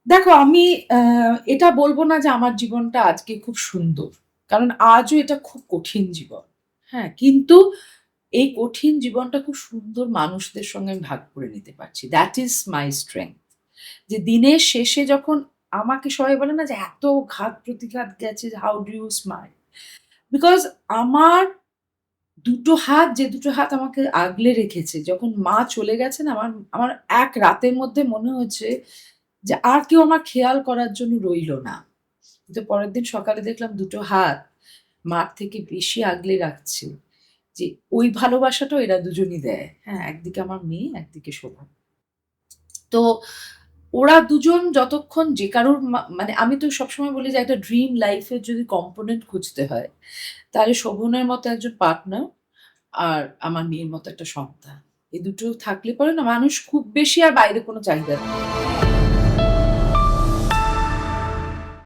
দেখো আমি এটা বলব না যে আমার জীবনটা আজকে খুব সুন্দর। কারণ আজও এটা খুব কঠিন জীবন। হ্যাঁ? কিন্তু এই কঠিন জীবনটা খুব সুন্দর মানুষদের সঙ্গে আমি ভাগ করে নিতে পারছি। That is my strength. যে দিনের শেষে যখন আমাকে সবাই বলে না যে, "এত ঘাত-প্রতিঘাত গেছে, how do you smile?" Because আমার দুটো হাত যে দুটো হাত আমাকে আগলে রেখেছে। যখন মা চলে গেছেন আমার আমার এক রাতের মধ্যে মনে হয়েছে যে আর কেউ আমার খেয়াল করার জন্য রইল না। কিন্তু পরের দিন সকালে দেখলাম দুটো হাত মার থেকে বেশি আগলে রাখছে। যে ওই ভালোবাসাটাও এরা দুজনই দেয়। হ্যাঁ, একদিকে আমার মেয়ে, একদিকে শোভা। তো ওরা দুজন যতক্ষণ যে কারোর মানে আমি তো সবসময় বলি যে একটা ড্রিম লাইফ এর যদি কম্পোনেন্ট খুঁজতে হয়, তাহলে শোভনের মতো একজন পার্টনার আর আমার মেয়ের মতো একটা সন্তান। এই দুটো থাকলে পরে না মানুষ খুব বেশি আর বাইরে কোনো চাহিদা নেই।